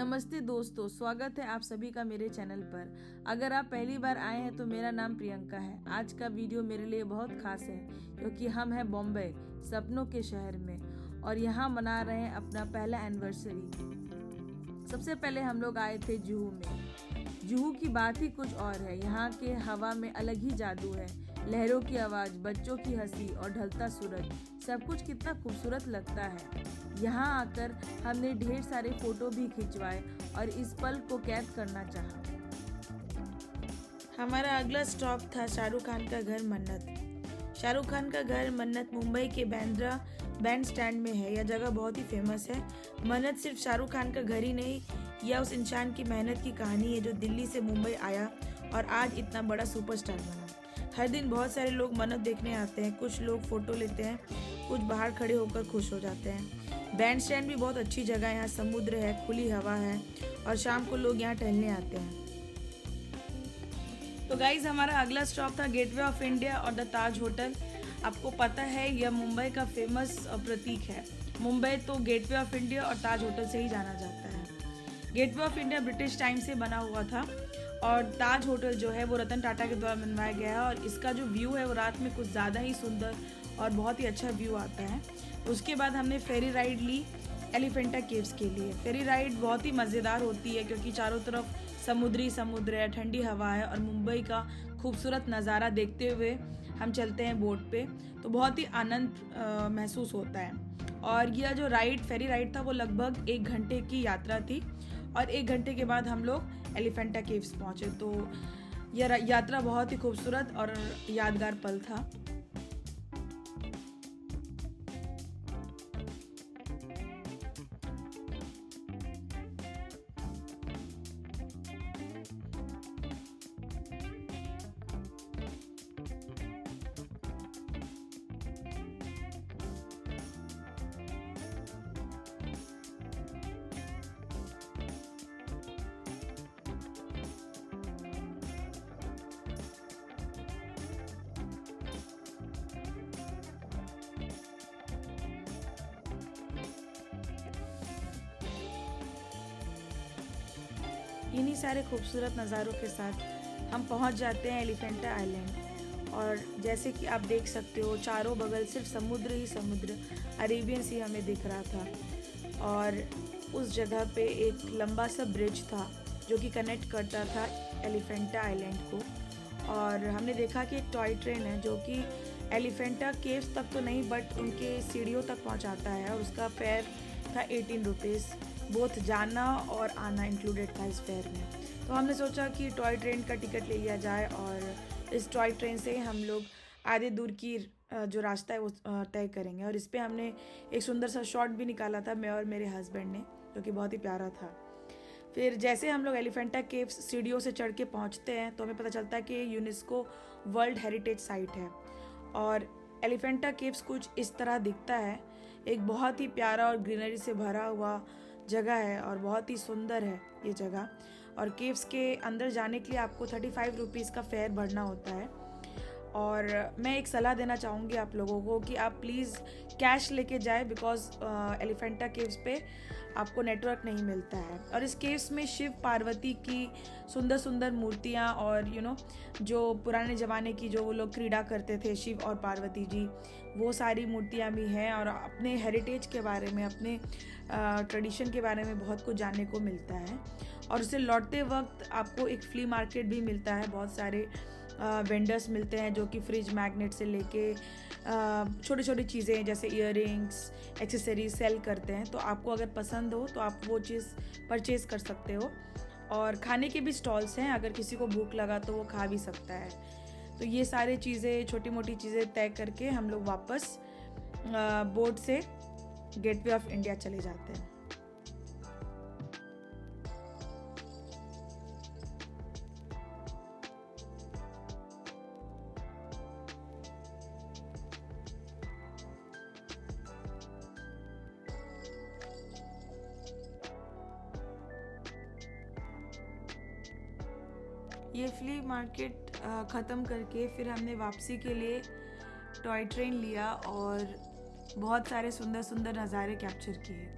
नमस्ते दोस्तों, स्वागत है आप सभी का मेरे चैनल पर। अगर आप पहली बार आए हैं तो मेरा नाम प्रियंका है। आज का वीडियो मेरे लिए बहुत खास है क्योंकि हम हैं बॉम्बे, सपनों के शहर में, और यहाँ मना रहे हैं अपना पहला एनिवर्सरी। सबसे पहले हम लोग आए थे जुहू में। जुहू की बात ही कुछ और है। यहाँ के हवा में अलग ही जादू है। लहरों की आवाज़, बच्चों की हंसी और ढलता सूरज, सब कुछ कितना खूबसूरत लगता है। यहाँ आकर हमने ढेर सारे फोटो भी खिंचवाए और इस पल को कैद करना चाहा। हमारा अगला स्टॉप था शाहरुख खान का घर मन्नत। शाहरुख खान का घर मन्नत मुंबई के बांद्रा बैंड स्टैंड में है। यह जगह बहुत ही फेमस है। मन्नत सिर्फ शाहरुख खान का घर ही नहीं, यह उस इंसान की मेहनत की कहानी है जो दिल्ली से मुंबई आया और आज इतना बड़ा सुपरस्टार बना। हर दिन बहुत सारे लोग मन्नत देखने आते हैं। कुछ लोग फोटो लेते हैं, कुछ बाहर खड़े होकर खुश हो जाते हैं। बैंड स्टैंड भी बहुत अच्छी जगह है। यहाँ समुद्र है, खुली हवा है और शाम को लोग यहाँ टहलने आते हैं। तो गाइज, हमारा अगला स्टॉप था गेटवे ऑफ इंडिया और द ताज होटल। आपको पता है यह मुंबई का फेमस प्रतीक है। मुंबई तो गेटवे ऑफ इंडिया और ताज होटल से ही जाना जाता है। Gateway of India British time से बना हुआ था और ताज होटल जो है वो रतन टाटा के द्वारा बनवाया गया है और इसका जो व्यू है वो रात में कुछ ज़्यादा ही सुंदर और बहुत ही अच्छा व्यू आता है। उसके बाद हमने फेरी राइड ली एलिफेंटा केव्स के लिए। फेरी राइड बहुत ही मज़ेदार होती है क्योंकि चारों तरफ समुद्र है, ठंडी हवा है और मुंबई का खूबसूरत नज़ारा देखते हुए हम चलते हैं बोट पे, तो बहुत ही आनंद महसूस होता है। और यह जो फेरी राइड था वो लगभग 1 घंटे की यात्रा थी और 1 घंटे के बाद हम लोग एलिफेंटा केव्स पहुँचे। तो यह यात्रा बहुत ही खूबसूरत और यादगार पल था। इन्हीं सारे खूबसूरत नज़ारों के साथ हम पहुंच जाते हैं एलिफेंटा आइलैंड। और जैसे कि आप देख सकते हो चारों बगल सिर्फ समुद्र ही समुद्र, अरेबियन सी हमें दिख रहा था। और उस जगह पे एक लंबा सा ब्रिज था जो कि कनेक्ट करता था एलिफेंटा आइलैंड को। और हमने देखा कि एक टॉय ट्रेन है जो कि एलिफेंटा केव्स तक तो नहीं बट उनके सीढ़ियों तक पहुंचाता है और उसका फेयर था 18 रुपीज़। बोथ जाना और आना इंक्लूडेड था इस फेयर में। तो हमने सोचा कि टॉय ट्रेन का टिकट ले लिया जाए और इस टॉय ट्रेन से हम लोग आधे दूर की जो रास्ता है वो तय करेंगे। और इस पर हमने एक सुंदर सा शॉट भी निकाला था, मैं और मेरे हस्बैंड ने, जो कि बहुत ही प्यारा था। फिर जैसे हम लोग एलिफेंटा केव्स सीढ़ियों से चढ़ के पहुँचते हैं तो हमें पता चलता है कि यूनेस्को वर्ल्ड हेरिटेज साइट है। और एलिफेंटा केव्स कुछ इस तरह दिखता है। एक बहुत ही प्यारा और ग्रीनरी से भरा हुआ जगह है और बहुत ही सुंदर है ये जगह। और केव्स के अंदर जाने के लिए आपको 35 रुपीज़ का फेयर भरना होता है। और मैं एक सलाह देना चाहूँगी आप लोगों को कि आप प्लीज़ कैश लेके जाए बिकॉज एलिफेंटा केव्स पे आपको नेटवर्क नहीं मिलता है। और इस केव्स में शिव पार्वती की सुंदर सुंदर मूर्तियाँ और जो पुराने ज़माने की जो वो लोग क्रीड़ा करते थे शिव और पार्वती जी, वो सारी मूर्तियाँ भी हैं। और अपने हेरिटेज के बारे में, अपने ट्रेडिशन के बारे में बहुत कुछ जानने को मिलता है। और उसे लौटते वक्त आपको एक फ्ली मार्केट भी मिलता है। बहुत सारे वेंडर्स मिलते हैं जो कि फ्रिज मैग्नेट से लेके छोटी छोटी चीज़ें जैसे इयररिंग्स, एक्सेसरीज सेल करते हैं। तो आपको अगर पसंद हो तो आप वो चीज़ परचेज़ कर सकते हो। और खाने के भी स्टॉल्स हैं, अगर किसी को भूख लगा तो वो खा भी सकता है। तो ये सारी चीज़ें, छोटी मोटी चीज़ें तय करके हम लोग वापस बोट से गेटवे ऑफ इंडिया चले जाते हैं। ये फ्ली मार्केट ख़त्म करके फिर हमने वापसी के लिए टॉय ट्रेन लिया और बहुत सारे सुंदर सुंदर नज़ारे कैप्चर किए।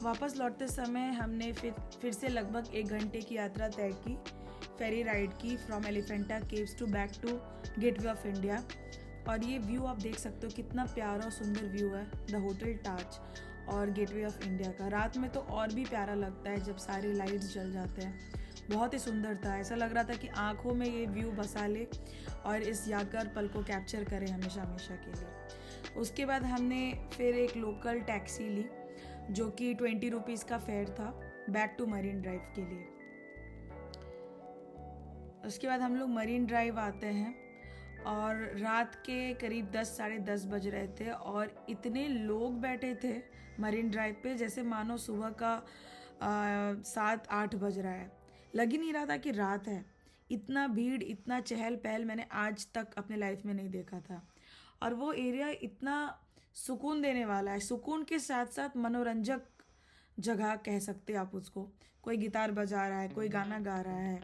वापस लौटते समय हमने फिर से लगभग 1 घंटे की यात्रा तय की, फेरी राइड की from Elephanta caves to back to Gateway of India. और ये व्यू आप देख सकते हो कितना प्यारा और सुंदर व्यू है द होटल ताज और गेटवे ऑफ इंडिया का। रात में तो और भी प्यारा लगता है जब सारे लाइट्स जल जाते हैं। बहुत ही सुंदर था, ऐसा लग रहा था कि आंखों में ये व्यू बसा ले और इस यादगार पल को कैप्चर करें हमेशा हमेशा के लिए। उसके बाद हमने फिर एक लोकल टैक्सी ली जो कि 20 रुपीज़ का फेयर था बैक टू मरीन ड्राइव के लिए। उसके बाद हम लोग मरीन ड्राइव आते हैं और रात के करीब 10 साढ़े 10 बज रहे थे और इतने लोग बैठे थे मरीन ड्राइव पे जैसे मानो सुबह का 7-8 बज रहा है। लग ही नहीं रहा था कि रात है। इतना भीड़, इतना चहल पहल मैंने आज तक अपने लाइफ में नहीं देखा था। और वो एरिया इतना सुकून देने वाला है, सुकून के साथ साथ मनोरंजक जगह कह सकते आप उसको। कोई गिटार बजा रहा है, कोई गाना गा रहा है,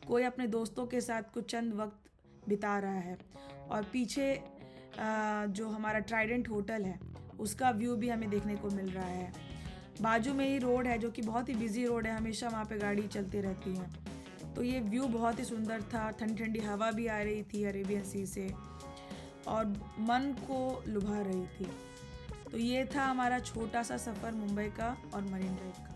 कोई अपने दोस्तों के साथ कुछ चंद वक्त बिता रहा है। और पीछे जो हमारा ट्राइडेंट होटल है उसका व्यू भी हमें देखने को मिल रहा है। बाजू में ही रोड है जो कि बहुत ही बिजी रोड है, हमेशा वहाँ पे गाड़ी चलती रहती है। तो ये व्यू बहुत ही सुंदर था। ठंडी ठंडी हवा भी आ रही थी अरेबियन सी से और मन को लुभा रही थी। तो ये था हमारा छोटा सा सफ़र मुंबई का और मरीन ड्राइव का।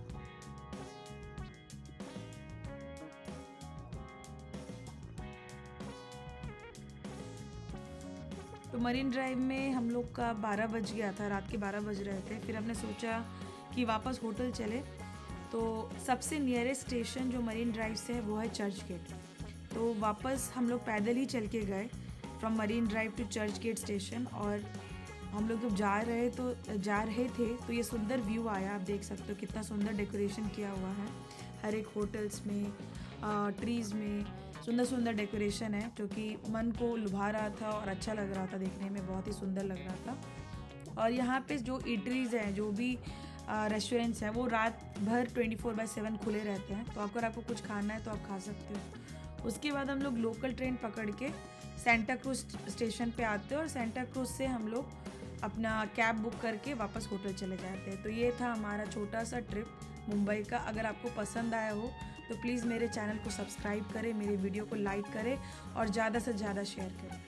तो मरीन ड्राइव में हम लोग का 12 बज गया था, रात के 12 बज रहे थे। फिर हमने सोचा कि वापस होटल चले। तो सबसे नियरेस्ट स्टेशन जो मरीन ड्राइव से है वो है चर्च गेट। तो वापस हम लोग पैदल ही चल के गए from Marine Drive to Churchgate station. और हम लोग जब जा रहे थे तो ये सुंदर व्यू आया। आप देख सकते हो कितना सुंदर डेकोरेशन किया हुआ है। हर एक होटल्स में, ट्रीज़ में सुंदर सुंदर डेकोरेशन है जो कि मन को लुभा रहा था और अच्छा लग रहा था, देखने में बहुत ही सुंदर लग रहा था। और यहाँ पे जो ईटरीज़ हैं, जो भी रेस्टोरेंट्स हैं, वो रात भर 24/7 खुले रहते हैं। तो अगर आपको कुछ खाना है तो आप खा सकते हो। उसके बाद हम लोग लोकल ट्रेन पकड़ के सेंटा क्रूज स्टेशन पे आते हैं और सेंटा क्रूज से हम लोग अपना कैब बुक करके वापस होटल चले जाते हैं। तो ये था हमारा छोटा सा ट्रिप मुंबई का। अगर आपको पसंद आया हो तो प्लीज़ मेरे चैनल को सब्सक्राइब करें, मेरे वीडियो को लाइक करें और ज़्यादा से ज़्यादा शेयर करें।